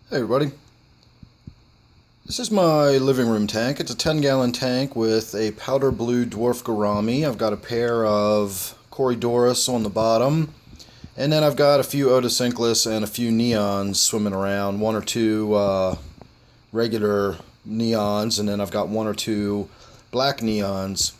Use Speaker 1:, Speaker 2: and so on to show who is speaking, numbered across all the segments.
Speaker 1: Hey everybody, this is my living room tank. It's a 10-gallon tank with a powder blue Dwarf Gourami. I've got a pair of Corydoras on the bottom, and then I've got a few Otocinclus and a few neons swimming around, one or two regular neons, and then I've got one or two black neons.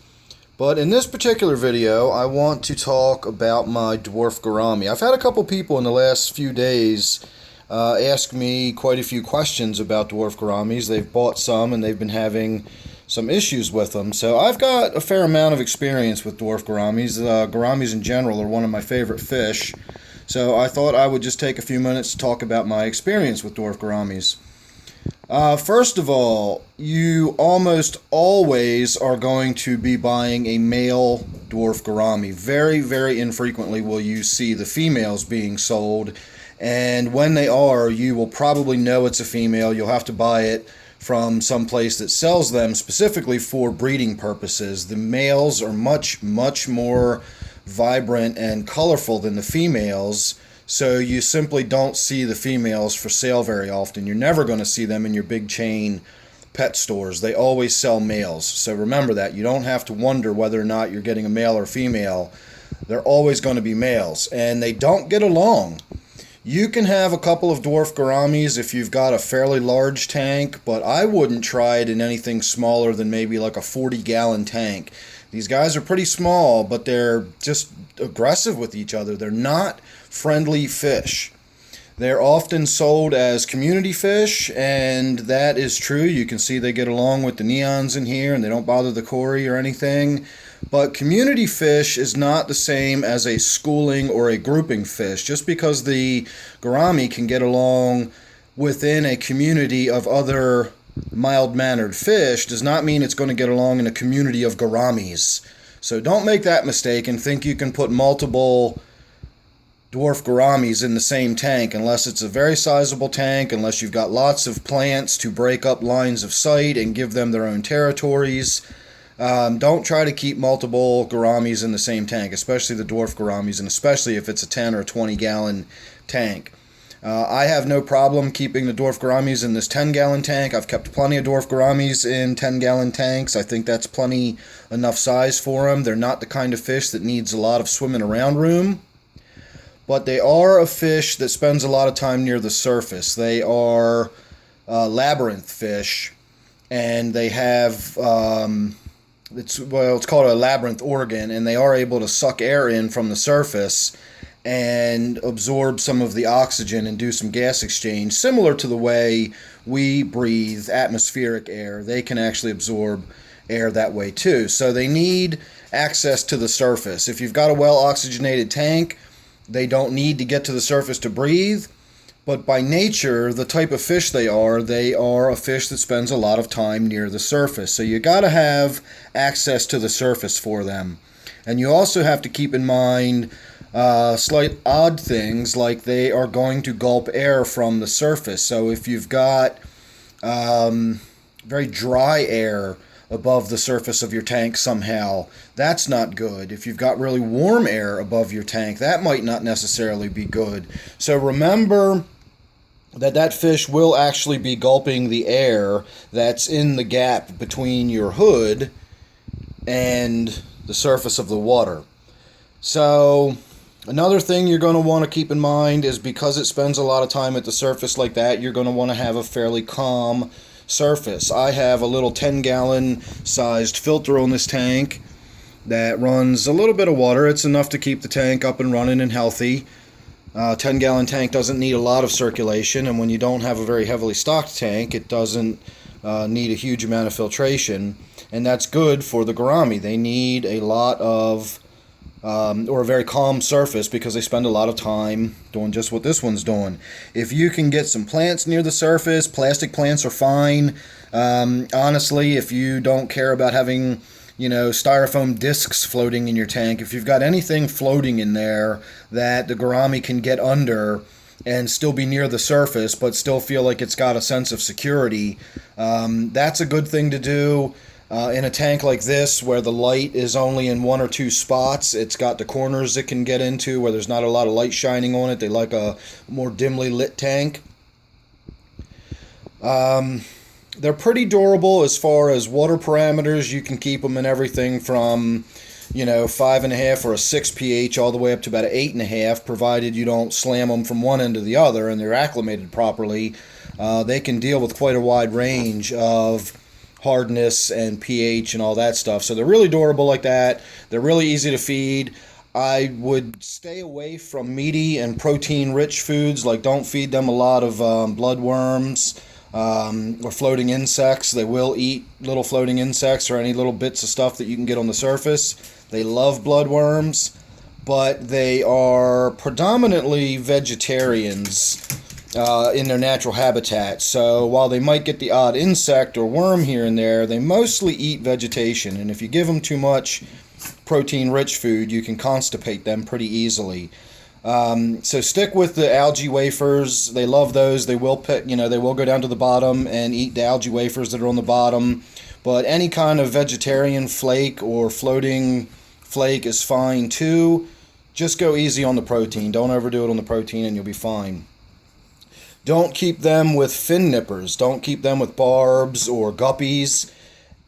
Speaker 1: But in this particular video, I want to talk about my Dwarf Gourami. I've had a couple people in the last few days ask me quite a few questions about Dwarf Gouramis. They've bought some and they've been having some issues with them. So I've got a fair amount of experience with Dwarf Gouramis. Gouramis in general are one of my favorite fish. So I thought I would just take a few minutes to talk about my experience with Dwarf Gouramis. First of all, you almost always are going to be buying a male Dwarf Gourami. Very, very infrequently will you see the females being sold. And when they are, you will probably know it's a female. You'll have to buy it from some place that sells them specifically for breeding purposes. The males are much, much more vibrant and colorful than the females, so you simply don't see the females for sale very often. You're never going to see them in your big chain pet stores. They always sell males. So remember that. You don't have to wonder whether or not you're getting a male or female. They're always going to be males, and they don't get along. You can have a couple of Dwarf Gouramis if you've got a fairly large tank, but I wouldn't try it in anything smaller than maybe like a 40-gallon tank. These guys are pretty small, but they're just aggressive with each other. They're not friendly fish. They're often sold as community fish, and that is true. You can see they get along with the neons in here, and they don't bother the Cory or anything. But community fish is not the same as a schooling or a grouping fish. Just because the gourami can get along within a community of other mild-mannered fish does not mean it's going to get along in a community of gouramis. So don't make that mistake and think you can put multiple Dwarf Gouramis in the same tank unless it's a very sizable tank, unless you've got lots of plants to break up lines of sight and give them their own territories. Don't try to keep multiple gouramis in the same tank, especially the Dwarf Gouramis, and especially if it's a 10 or 20-gallon tank. I have no problem keeping the Dwarf Gouramis in this 10-gallon tank. I've kept plenty of Dwarf Gouramis in 10-gallon tanks. I think that's plenty enough size for them. They're not the kind of fish that needs a lot of swimming around room, but they are a fish that spends a lot of time near the surface. They are labyrinth fish, and they have it's called a labyrinth organ, and they are able to suck air in from the surface and absorb some of the oxygen and do some gas exchange, similar to the way we breathe atmospheric air. They can actually absorb air that way too. So they need access to the surface. If you've got a well-oxygenated tank, they don't need to get to the surface to breathe. But by nature, the type of fish they are a fish that spends a lot of time near the surface. So you got to have access to the surface for them. And you also have to keep in mind slight odd things, like they are going to gulp air from the surface. So if you've got very dry air above the surface of your tank somehow, that's not good. If you've got really warm air above your tank, that might not necessarily be good. So remember that fish will actually be gulping the air that's in the gap between your hood and the surface of the water. So another thing you're going to want to keep in mind is, because it spends a lot of time at the surface like that, you're going to want to have a fairly calm surface. I have a little 10-gallon sized filter on this tank that runs a little bit of water. It's enough to keep the tank up and running and healthy. 10-gallon tank doesn't need a lot of circulation, and when you don't have a very heavily stocked tank, it doesn't need a huge amount of filtration, and that's good for the gourami. They need a lot of or a very calm surface, because they spend a lot of time doing just what this one's doing. If you can get some plants near the surface, plastic plants are fine. Honestly, if you don't care about having styrofoam discs floating in your tank, if you've got anything floating in there that the gourami can get under and still be near the surface but still feel like it's got a sense of security, that's a good thing to do. In a tank like this, where the light is only in one or two spots, it's got the corners it can get into where there's not a lot of light shining on it. They like a more dimly lit tank. They're pretty durable as far as water parameters. You can keep them in everything from, 5.5 or a 6 pH all the way up to about an 8.5, provided you don't slam them from one end to the other and they're acclimated properly. They can deal with quite a wide range of hardness and pH and all that stuff. So they're really durable like that. They're really easy to feed. I would stay away from meaty and protein-rich foods. Like, don't feed them a lot of bloodworms or floating insects. They will eat little floating insects or any little bits of stuff that you can get on the surface. They love bloodworms, but they are predominantly vegetarians in their natural habitat. So while they might get the odd insect or worm here and there, they mostly eat vegetation. And if you give them too much protein-rich food, you can constipate them pretty easily. So stick with the algae wafers. They love those. They will pick, they will go down to the bottom and eat the algae wafers that are on the bottom. But any kind of vegetarian flake or floating flake is fine too. Just go easy on the protein. Don't overdo it on the protein and you'll be fine. Don't keep them with fin nippers. Don't keep them with barbs or guppies.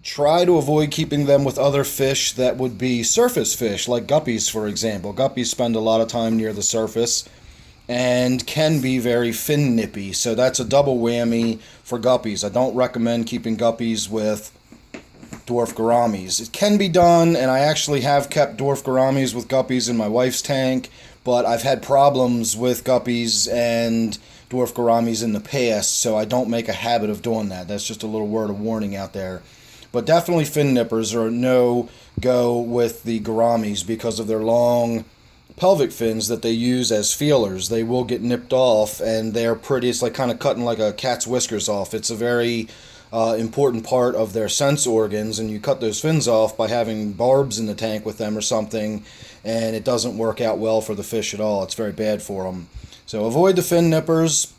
Speaker 1: Try to avoid keeping them with other fish that would be surface fish, like guppies, for example. Guppies spend a lot of time near the surface and can be very fin nippy. So that's a double whammy for guppies. I don't recommend keeping guppies with dwarf gouramis. It can be done, and I actually have kept dwarf gouramis with guppies in my wife's tank, but I've had problems with guppies and dwarf gouramis in the past, so I don't make a habit of doing that. That's just a little word of warning out there. But definitely fin nippers are a no-go with the gouramis because of their long pelvic fins that they use as feelers. They will get nipped off, and they're pretty, it's like kind of cutting like a cat's whiskers off. It's a very important part of their sense organs, and you cut those fins off by having barbs in the tank with them or something, and it doesn't work out well for the fish at all. It's very bad for them. So avoid the fin nippers.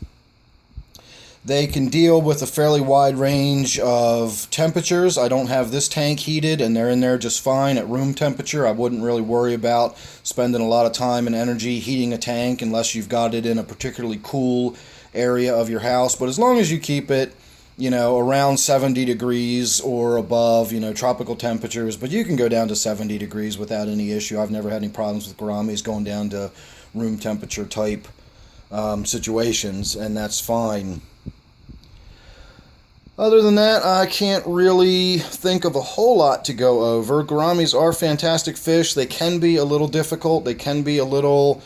Speaker 1: They can deal with a fairly wide range of temperatures. I don't have this tank heated, and they're in there just fine at room temperature. I wouldn't really worry about spending a lot of time and energy heating a tank unless you've got it in a particularly cool area of your house. But as long as you keep it, around 70 degrees or above, tropical temperatures, but you can go down to 70 degrees without any issue. I've never had any problems with gouramis going down to room temperature type situations, and that's fine. Other than that, I can't really think of a whole lot to go over. Gouramis are fantastic fish. They can be a little difficult. They can be a little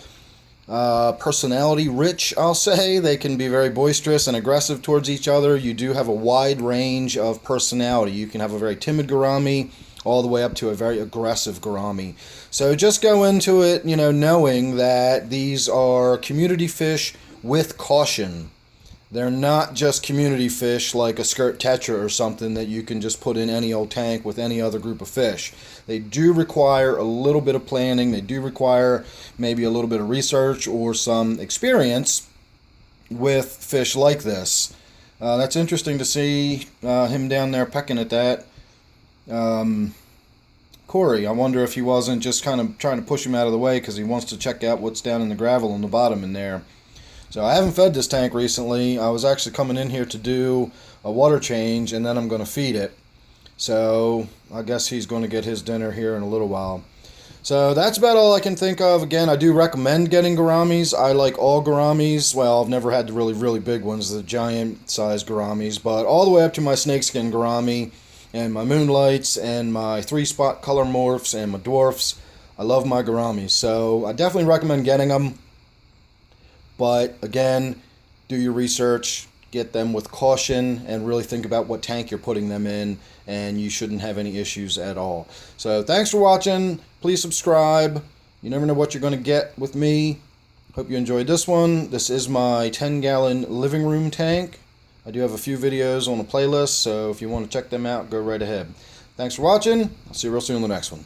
Speaker 1: personality rich, I'll say. They can be very boisterous and aggressive towards each other. You do have a wide range of personality. You can have a very timid gourami all the way up to a very aggressive gourami. So just go into it, knowing that these are community fish with caution. They're not just community fish like a skirt tetra or something that you can just put in any old tank with any other group of fish. They do require a little bit of planning. They do require maybe a little bit of research or some experience with fish like this. That's interesting to see him down there pecking at that. Cory, I wonder if he wasn't just kind of trying to push him out of the way because he wants to check out what's down in the gravel on the bottom in there. So I haven't fed this tank recently. I was actually coming in here to do a water change, and then I'm going to feed it. So I guess he's going to get his dinner here in a little while. So that's about all I can think of. Again, I do recommend getting gouramis. I like all gouramis. Well, I've never had the really, really big ones, the giant-sized gouramis, but all the way up to my snakeskin gourami and my moonlights and my 3-spot color morphs and my dwarfs. I love my gouramis. So I definitely recommend getting them. But again, do your research, get them with caution, and really think about what tank you're putting them in, and you shouldn't have any issues at all. So thanks for watching. Please subscribe. You never know what you're going to get with me. Hope you enjoyed this one. This is my 10-gallon living room tank. I do have a few videos on a playlist, so if you want to check them out, go right ahead. Thanks for watching. I'll see you real soon in the next one.